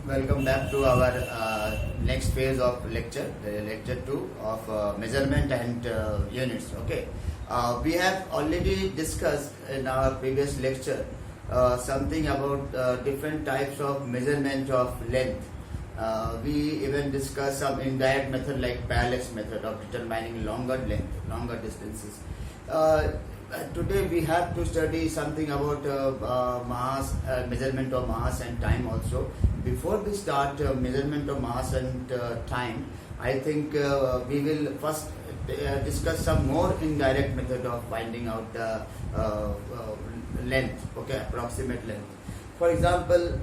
Welcome back to our next phase of lecture, the lecture 2 of measurement and units. Okay, we have already discussed in our previous lecture something about different types of measurement of length. We even discussed some indirect method like parallax method of determining longer length, longer distances. Today we have to study something about mass, measurement of mass and time also. Before we start measurement of mass and time, I think we will first discuss some more indirect method of finding out the length, okay, approximate length. For example,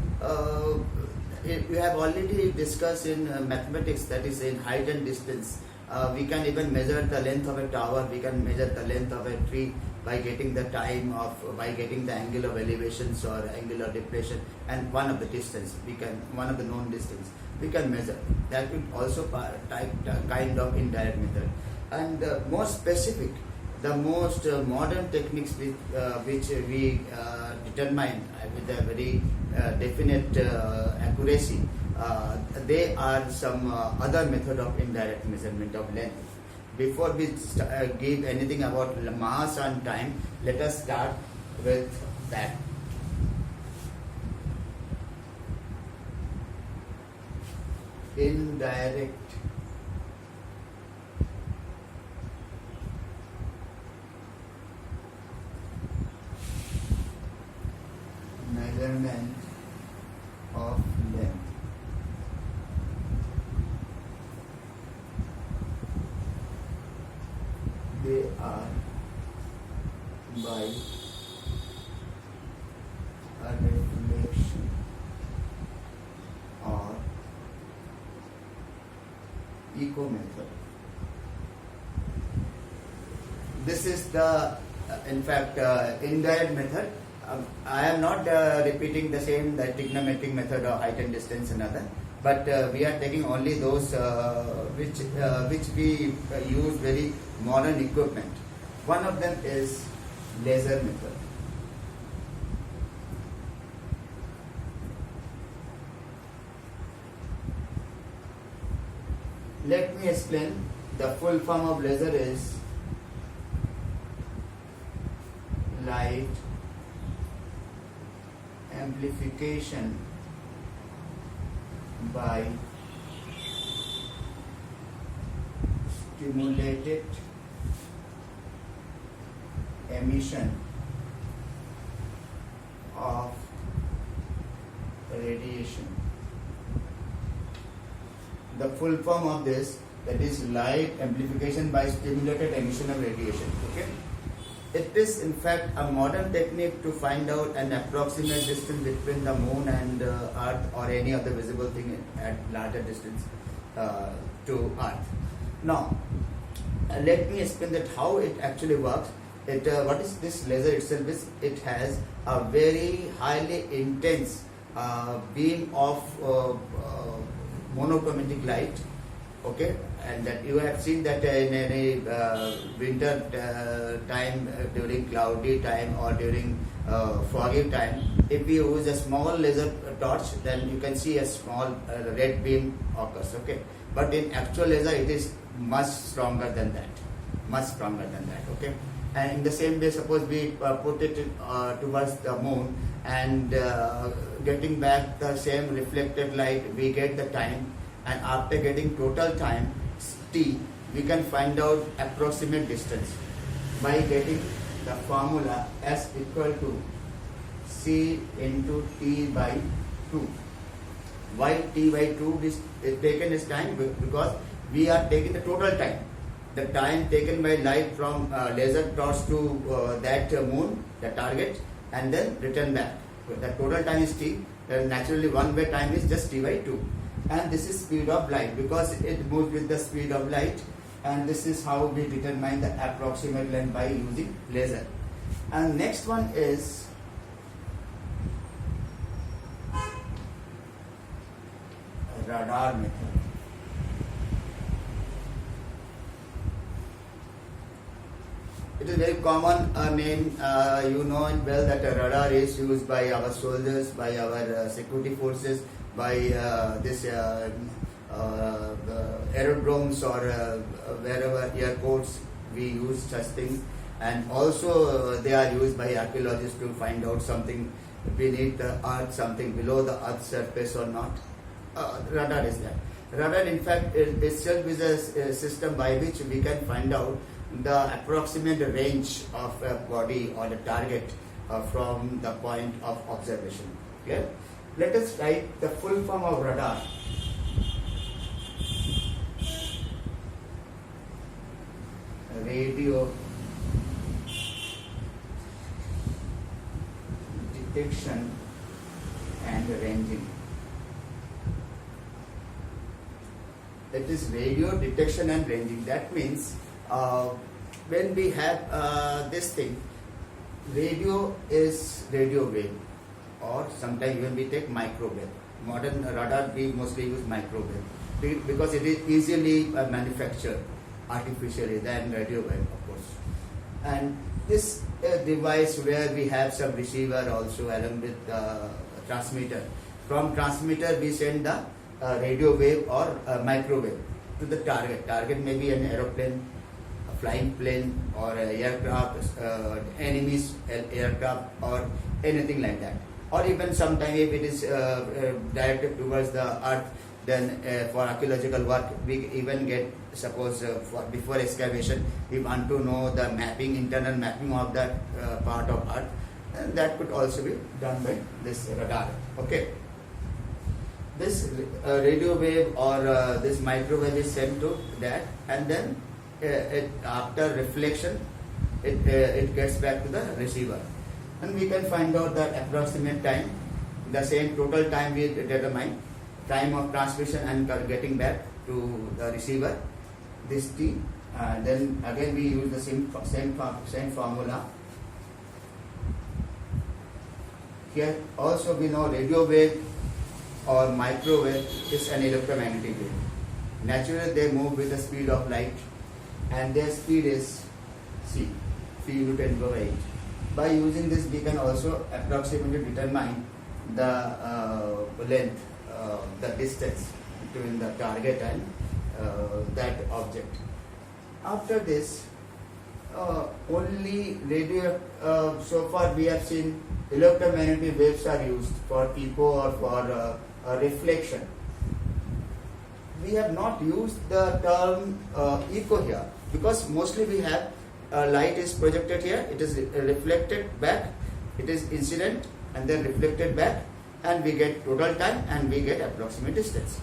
we have already discussed in mathematics, that is in height and distance. We can even measure the length of a tower, we can measure the length of a tree by getting the time of, by getting the angle of elevations or angle of depression and one of the distance, one of the known distance, we can measure. That would also kind of indirect method. And more specific, the most modern techniques which we determine with a very definite accuracy, they are some other method of indirect measurement of length. Before we give anything about mass and time, let us start with that. Indirect measurement of length. They are by a reflection or echo method. This is the, in fact, indirect method. I am not repeating the same, the trigonometric method of height and distance and other, but we are taking only those which we use very modern equipment. One of them is laser method. Let me explain. The full form of laser is light amplification by stimulated emission of radiation. The full form of this, that is light amplification by stimulated emission of radiation. Okay, it is in fact a modern technique to find out an approximate distance between the moon and earth or any other visible thing at larger distance to earth. Now let me explain that how it actually works. What is this laser itself is, it has a very highly intense beam of monochromatic light, okay, and that you have seen that in any winter time, during cloudy time or during foggy time, if we use a small laser torch, then you can see a small red beam occurs, okay, but in actual laser it is much stronger than that, okay. And in the same way, suppose we put it towards the moon and getting back the same reflected light, we get the time, and after getting total time t, we can find out approximate distance by getting the formula s equal to c into t by 2. Why t by 2 is taken as time? Because we are taking the total time. The time taken by light from laser torch to that moon, the target, and then return back. The total time is t. Naturally, one way time is just t by 2. And this is speed of light because it moves with the speed of light. And this is how we determine the approximate length by using laser. And next one is radar method. It is very common name. You know it well that a radar is used by our soldiers, by our security forces, by this aerodromes or wherever airports we use such things, and also they are used by archaeologists to find out something beneath the earth, something below the earth's surface or not. Radar is that. Radar, in fact, itself is a system by which we can find out the approximate range of a body or the target from the point of observation. Okay? Let us write the full form of radar. Radio detection and ranging. That is radio detection and ranging. That means when we have this thing, radio is radio wave, or sometimes when we take microwave. Modern radar we mostly use microwave because it is easily manufactured artificially than radio wave, of course. And this device where we have some receiver also along with transmitter. From transmitter we send the radio wave or microwave to the target. Target may be an aeroplane, a flying plane, or an aircraft, enemy's aircraft, or anything like that. Or even sometimes if it is directed towards the earth, then for archaeological work we even get, suppose before excavation we want to know the mapping, internal mapping of that part of earth, and that could also be done by this radar. Okay. This radio wave or this microwave is sent to that, and then after reflection it gets back to the receiver, and we can find out the approximate time, the same total time we determine, time of transmission and getting back to the receiver, this T. Then again we use the same formula. Here also we know radio wave or microwave is an electromagnetic wave. Naturally they move with the speed of light, and their speed is c, into 10 to the 8. By using this we can also approximately determine the length, the distance between the target and that object. After this, only radio, so far we have seen electromagnetic waves are used for echo or for reflection. We have not used the term echo here, because mostly we have light is projected here, it is reflected back, it is incident and then reflected back, and we get total time and we get approximate distance.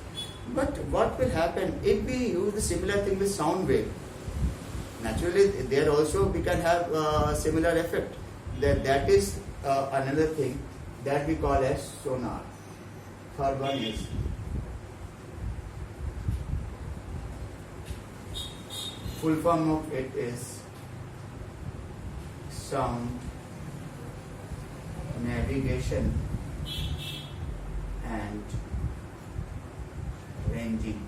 But what will happen if we use the similar thing with sound wave? Naturally there also we can have similar effect. That is another thing that we call as sonar. Third one is full form of it is sound navigation and ranging.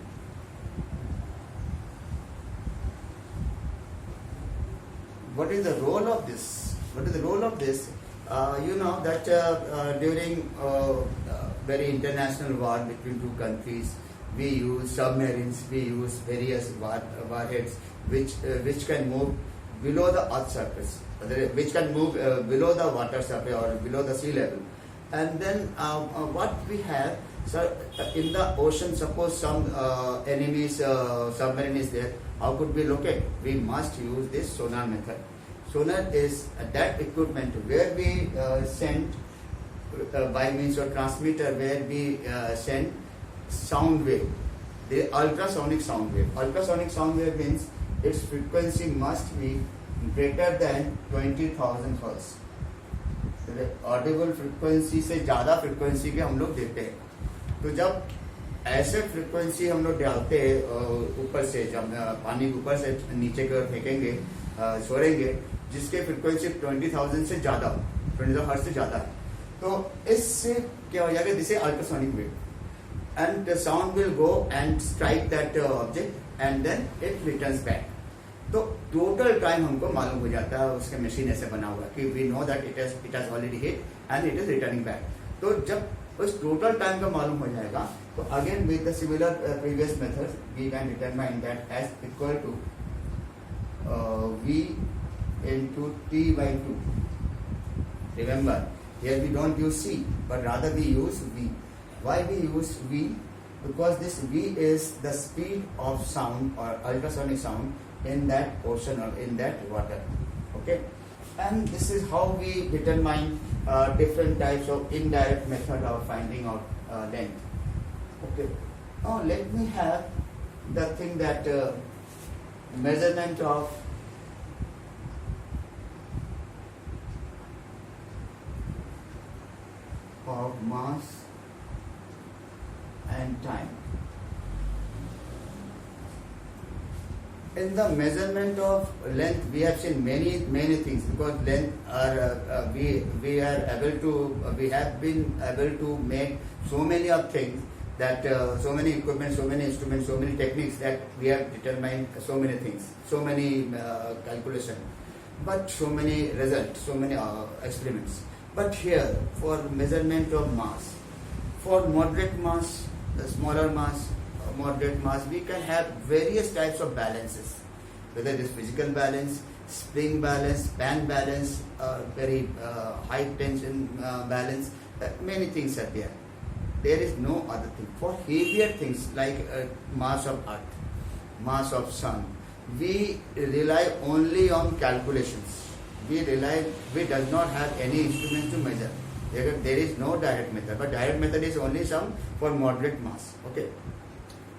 What is the role of this? What is the role of this? You know that during very international war between two countries, we use submarines, we use various warheads which can move below the earth's surface, which can move below the water surface or below the sea level. And then what we have, so in the ocean, suppose some enemy's submarine is there, how could we locate? We must use this sonar method. Sonar is that equipment where we send by means of transmitter, where we send sound wave, the ultrasonic sound wave. Ultrasonic sound wave means its frequency must be greater than 20,000 hertz. Audible frequency से ज़्यादा frequency के हम लोग देते हैं. तो जब ऐसे फ्रिक्वेंसी हम लोग डालते हैं ऊपर से, जब पानी ऊपर से नीचे की ओर फेंकेंगे, छोड़ेंगे, जिसके फ्रिक्वेंसी 20,000 से ज़्यादा हो, 20,000 हर्ट्ज से ज़्यादा है, तो इससे क्या हो जाएगा, this is ultrasonic wave, and the sound will go and strike that object and then it returns back. तो टोटल टाइम हमको मालूम हो जाता है उसके मशीन ऐसे बना हुआ है कि we know that it has already hit and it is returning back. तो जब उस टोटल टाइम का मालूम हो जाएगा तो again with the similar previous method we can determine that S equal to v into t by 2. Remember, here we don't use c, but rather we use v. Why we use v? Because this v is the speed of sound or ultrasonic sound in that ocean or in that water. Okay, and this is how we determine different types of indirect method of finding out length. Okay, now let me have the thing that measurement of mass and time. In the measurement of length, we have seen many things, because length are we are able to we have been able to make so many of things that so many equipment, so many instruments, so many techniques that we have determined so many things, so many calculation, but so many results, so many experiments. But here, for measurement of mass, for moderate mass, the smaller mass, moderate mass, we can have various types of balances, whether it is physical balance, spring balance, band balance, very high tension balance, many things are there. There is no other thing. For heavier things like mass of earth, mass of sun, we rely only on calculations. We does not have any instrument to measure. There is no direct method, but direct method is only some for moderate mass. Okay,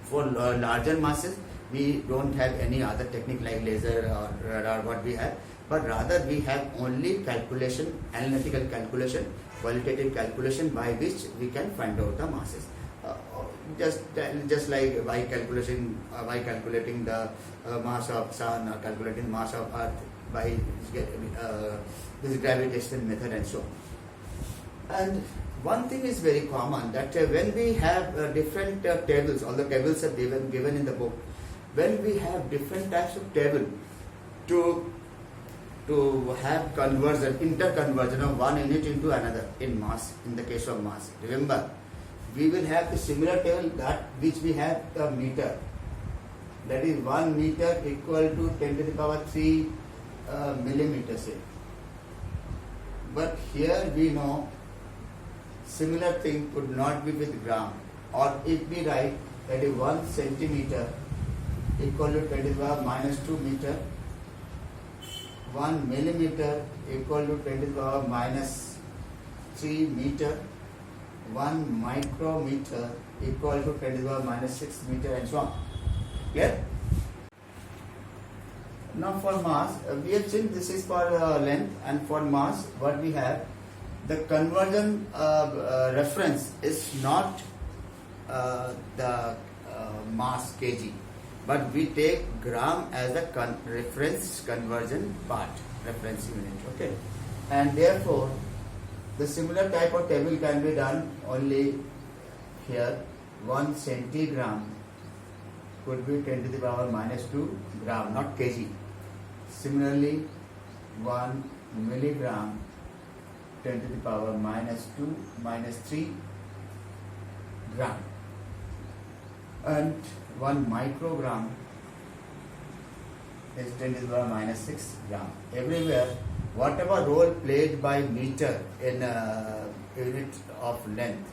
for larger masses we don't have any other technique like laser or radar what we have, but rather we have only calculation, analytical calculation, qualitative calculation by which we can find out the masses. Just like by calculating the mass of sun or calculating mass of earth by this gravitational method and so on. And one thing is very common, that when we have different tables, all the tables are given in the book, when we have different types of table to have conversion, interconversion of one unit into another in mass, in the case of mass. Remember, we will have the similar table that which we have a meter, that is 1 meter equal to 10 to the power 3 millimeter, say. But here we know similar thing could not be with gram, or if we write that is 1 centimeter equal to 10 to the power minus 2 meter, 1 millimeter equal to 10 to the power minus 3 meter, 1 micrometer equal to 10 to the power minus 6 meter, and so on. Clear? Now for mass, we have seen this is for length, and for mass what we have, the conversion reference is not the mass kg, but we take gram as the reference conversion part, reference unit. Okay, and therefore the similar type of table can be done only here. 1 centigram could be 10 to the power minus 2 gram, not kg. Similarly, 1 milligram 10 to the power minus 2 minus 3 gram, and 1 microgram is 10 to the power minus 6 gram. Everywhere, whatever role played by meter in unit of length,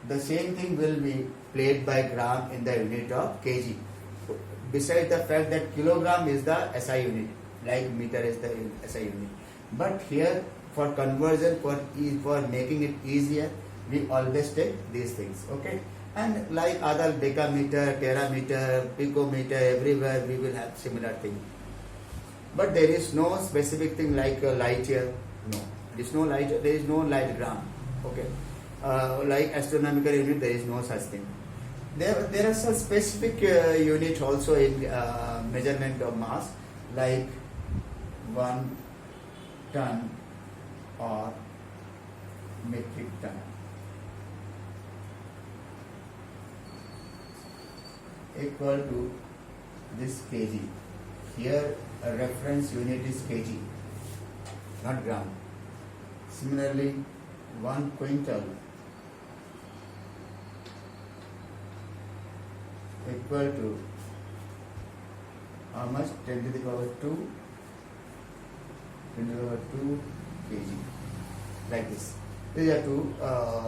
the same thing will be played by gram in the unit of kg. Besides the fact that kilogram is the SI unit, like meter is the SI unit. But here, for conversion, for making it easier, we always take these things. Okay, and like other decameter, terameter, picometer, everywhere we will have similar thing. But there is no specific thing like light year. No, there is no light. There is no light gram. Okay, like astronomical unit, there is no such thing. There are some specific unit also in measurement of mass, like 1 ton or metric ton. Equal to this kg. Here reference unit is kg, not gram. Similarly, 1 quintal equal to how much? 10 to the power 2, 10 to the power 2 kg. Like this. These are two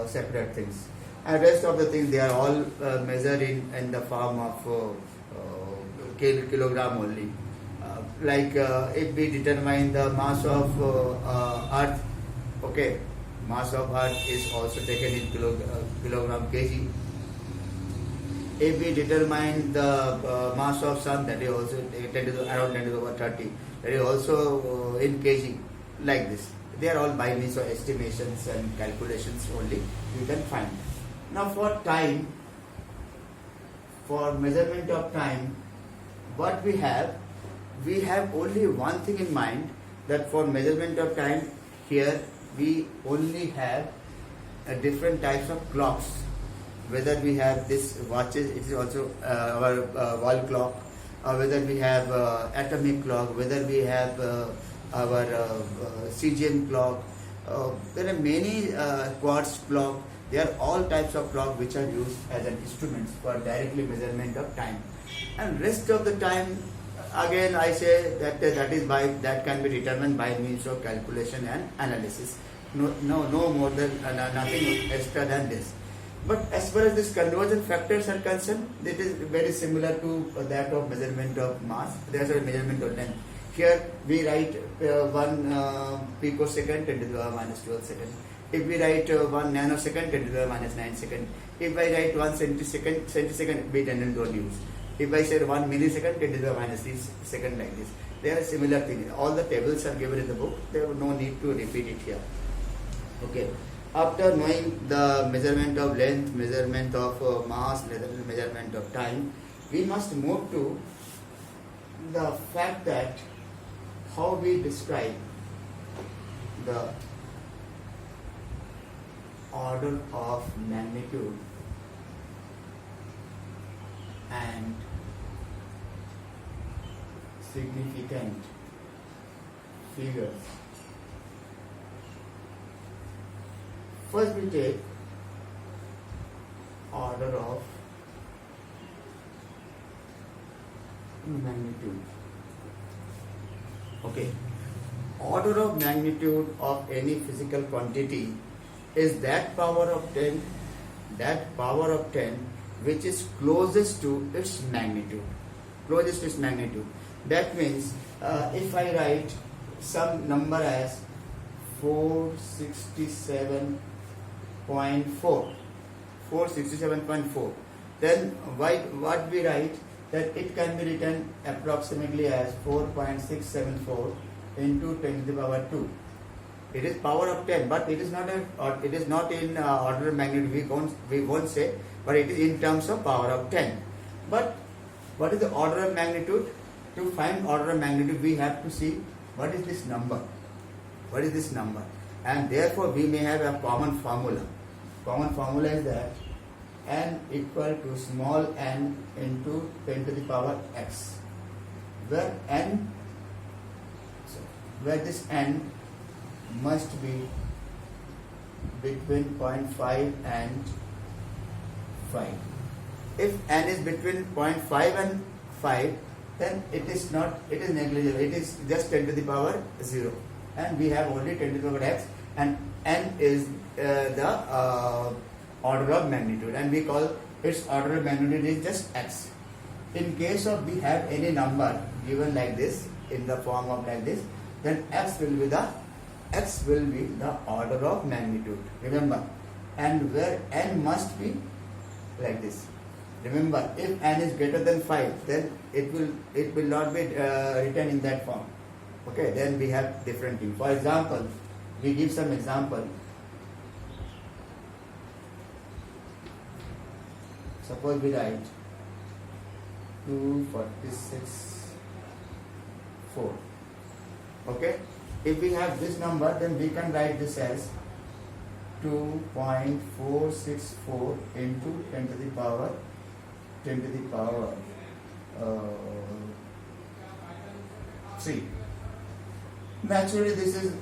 separate things. And rest of the things, they are all measured in the form of kilogram only. If we determine the mass of Earth, okay, mass of Earth is also taken in kilogram kg. If we determine the mass of Sun, that is also around 10 to the power 30, that is also in kg, like this. They are all by means of estimations and calculations only you can find. Now for time, for measurement of time, what we have only one thing in mind, that for measurement of time, here we only have different types of clocks. Whether we have this watches, it is also our wall clock, or whether we have atomic clock, whether we have our CGM clock, there are many quartz clock. They are all types of clock which are used as an instruments for directly measurement of time. And rest of the time, again I say that that can be determined by means of calculation and analysis. No more than nothing extra than this. But as far as this conversion factors are concerned, it is very similar to that of measurement of mass. There is a measurement of length. Here we write 1 picosecond 10 to the power minus 12 second. If we write 1 nanosecond 10 to the power minus 9 second. If I write 1 centisecond, we don't use. If I say 1 millisecond 10 to the power minus 3 second, like this. They are similar things. All the tables are given in the book. There is no need to repeat it here. Okay. After knowing the measurement of length, measurement of mass, measurement of time, we must move to the fact that how we describe the order of magnitude and significant figures. First we take order of magnitude. Okay. Order of magnitude of any physical quantity is that power of 10 which is closest to its magnitude. That means if I write some number as 467.4, then what we write, that it can be written approximately as 4.674 into 10 to the power 2. It is power of 10, but it is not in order of magnitude. We won't say, but it is in terms of power of 10. But what is the order of magnitude? To find order of magnitude, we have to see what is this number. And therefore we may have a common formula. Common formula is that n equal to small n into 10 to the power x, where this n must be between 0.5 and 5. If n is between 0.5 and 5, then it is negligible. It is just 10 to the power 0. And we have only 10 to the power x, and n is the order of magnitude, and we call its order of magnitude is just x. In case of we have any number given like this, in the form of like this, then x will be the order of magnitude. Remember, and where n must be like this. Remember, if n is greater than 5, then it will not be written in that form. Okay, then we have different things. For example, we give some example. Suppose we write 246.4. Okay, if we have this number, then we can write this as 2.464 into 10 to the power 5. 3. Naturally, this is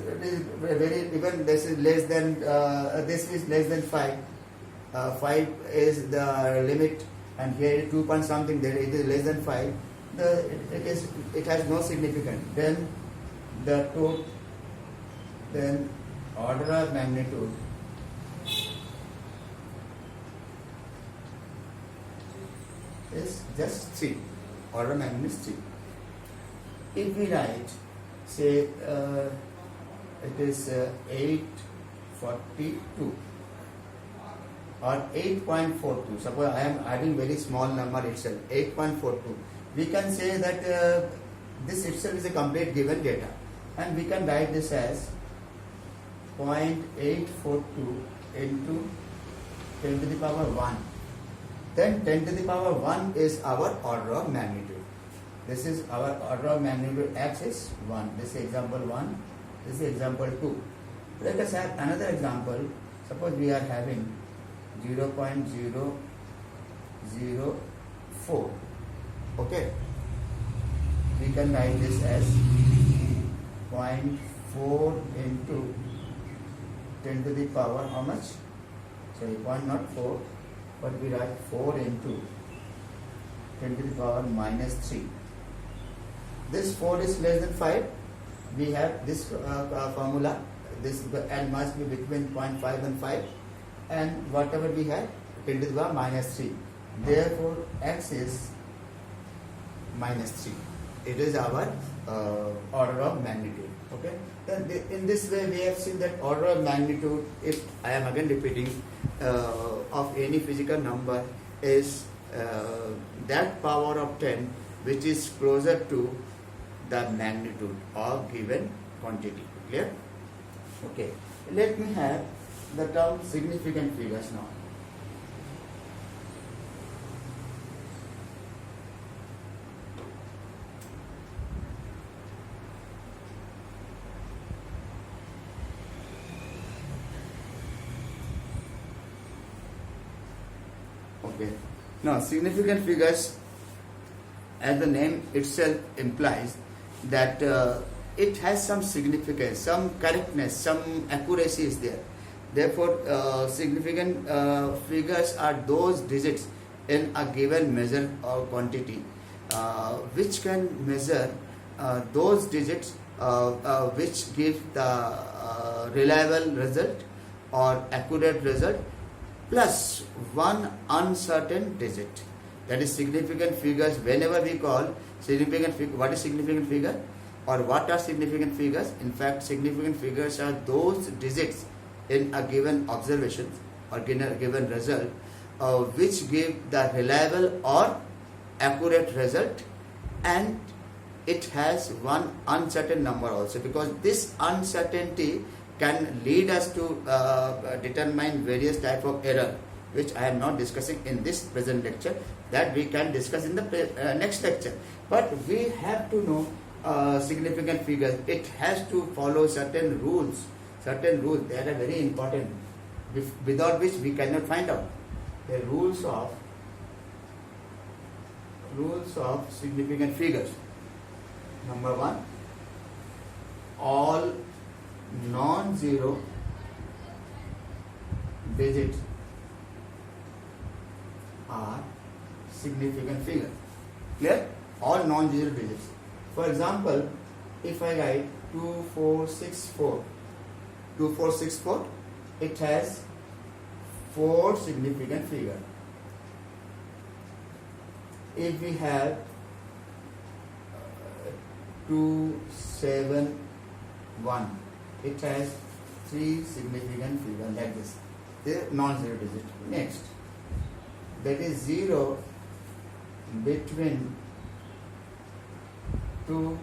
very, even this is less than this is less than 5. 5 is the limit, and here is 2 point something. There it is less than 5. It has no significance. Then the then order of magnitude is just 3. Order of magnitude is 3. If we write, say it is 842 or 8.42, suppose I am adding very small number itself, 8.42, we can say that this itself is a complete given data, and we can write this as 0.842 into 10 to the power 1. Then 10 to the power 1 is our order of magnitude. This is our order of magnitude. X is 1. This is example 1. This is example 2. Let us have another example. Suppose we are having 0.004. Okay. We can write this as 0.4 into 10 to the power how much? Sorry, not 4, but we write 4 into 10 to the power minus 3. This 4 is less than 5. We have this formula. This L must be between 0.5 and 5, and whatever we have 10 to the power minus 3. Therefore, X is minus 3. It is our order of magnitude. Okay. Then in this way, we have seen that order of magnitude, if I am again repeating, of any physical number is that power of 10 which is closer to the magnitude of given quantity. Clear? Okay. Let me have the term significant figures now. Okay. Now, significant figures, as the name itself implies, that it has some significance, some correctness, some accuracy is there. Therefore, significant figures are those digits in a given measure or quantity which can measure those digits which give the reliable result or accurate result plus one uncertain digit. That is significant figures. Whenever we call significant figure, what is significant figure or what are significant figures? In fact, significant figures are those digits in a given observation or given result which give the reliable or accurate result, and it has one uncertain number also, because this uncertainty can lead us to determine various type of error, which I am not discussing in this present lecture. That we can discuss in the next lecture. But we have to know significant figures. It has to follow certain rules. Certain rules, they are very important, without which we cannot find out. The rules of significant figures. Number 1, all non-zero digits are significant figures. Clear? All non-zero digits. For example, if I write 2464, it has 4 significant figures. If we have 271, it has 3 significant figures like this. They are non-zero digit. Next, that is 0 between 2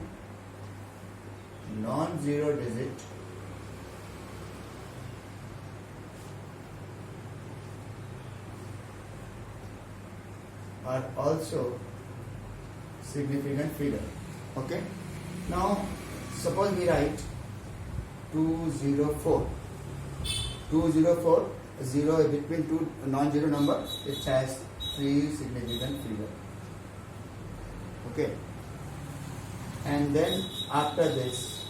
non-zero digit are also significant figure. Okay. Now, suppose we write 204. 204, 0 between 2 non-zero number, it has 3 significant figure. Okay. And then after this,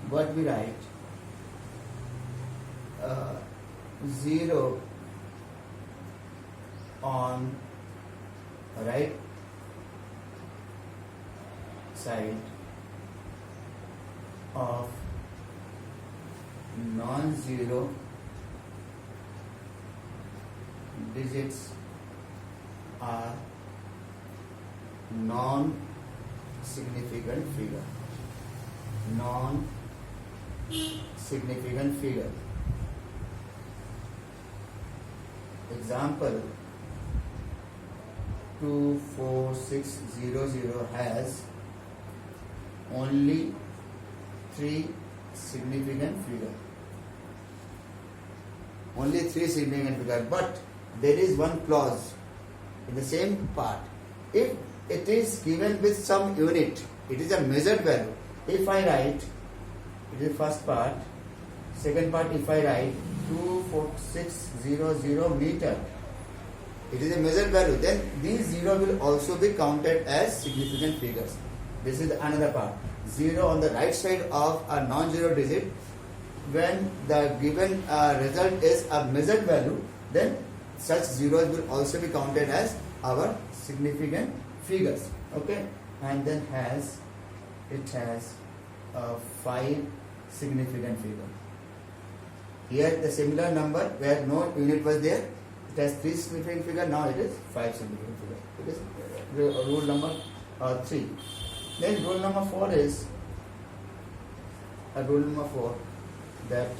what we write? 0 on right side of non-zero digits are non-significant figure. Non-significant figure. Example, 24600 has only 3 significant figure. Only 3 significant figure, but there is one clause in the same part. If it is given with some unit, it is a measured value. If I write, it is the first part. Second part, if I write 24600 meter, it is a measured value. Then these 0 will also be counted as significant figures. This is another part. 0 on the right side of a non-zero digit. When the given result is a measured value, then such zeros will also be counted as our significant figures. Okay, and then it has 5 significant figure. Here the similar number where no unit was there, it has 3 significant figure. Now it is 5 significant figure. It is rule number 3. Then rule number 4 is rule number 4 that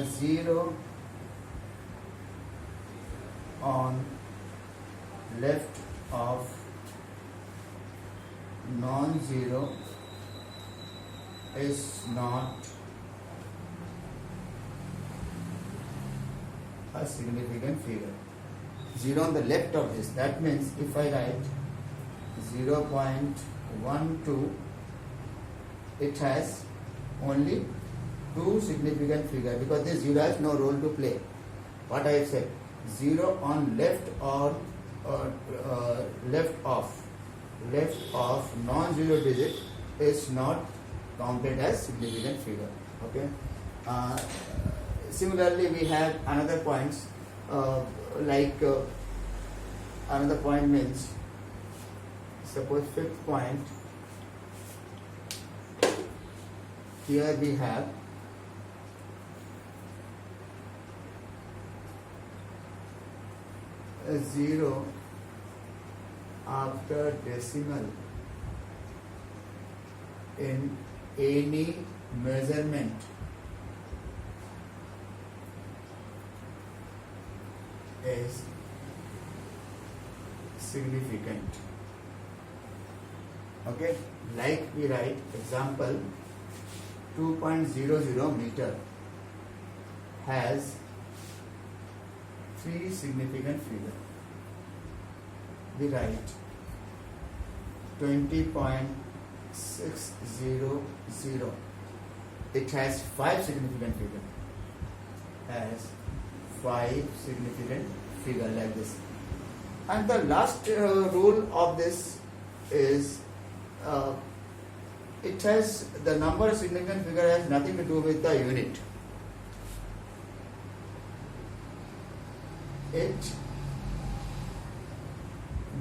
0 on left of non-zero is not a significant figure. 0 on the left of this, that means if I write 0.12, it has only 2 significant figure, because this 0 has no role to play. What I have said, 0 on left or left of non-zero digit is not counted as significant figure. Okay. Similarly, we have another points another point means, suppose 5th point. Here we have 0 after decimal in any measurement is significant. Okay, like we write example 2.00 meter has 3 significant figure. We write 20.600. It has 5 significant figure. Has 5 significant figure like this. And the last rule of this is it has the number of significant figure has nothing to do with the unit. It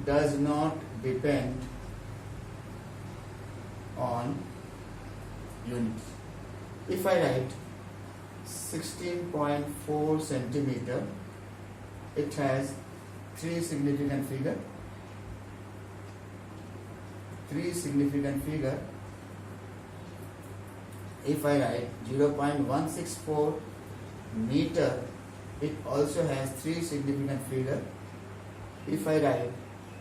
does not depend on units. If I write 16.4 centimeter, it has 3 significant figure. 3 significant figure. If I write 0.164 meter, it also has 3 significant figure. If I write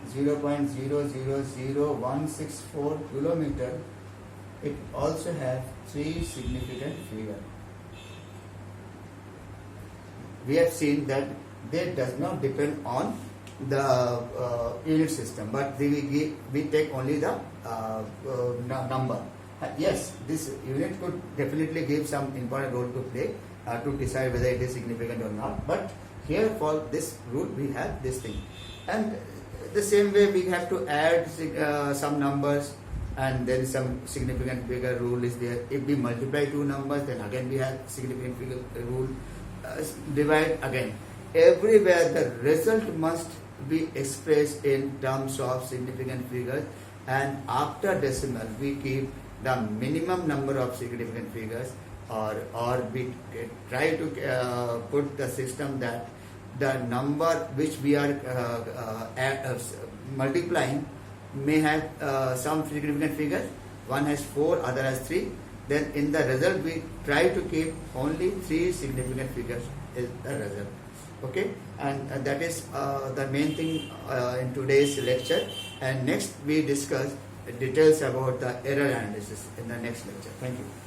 0.000164 kilometer, it also has 3 significant figure. We have seen that they does not depend on the unit system, but we take only the number. Yes, this unit could definitely give some important role to play to decide whether it is significant or not. But here for this rule we have this thing, and the same way we have to add some numbers and there is some significant figure rule is there. If we multiply two numbers, then again we have significant figure rule. Divide again. Everywhere the result must be expressed in terms of significant figures, and after decimal we keep the minimum number of significant figures, or we try to put the system that the number which we are multiplying may have some significant figures. One has 4, other has 3. Then in the result we try to keep only 3 significant figures is the result. Okay, and that is the main thing in today's lecture. And next we discuss details about the error analysis in the next lecture. Thank you.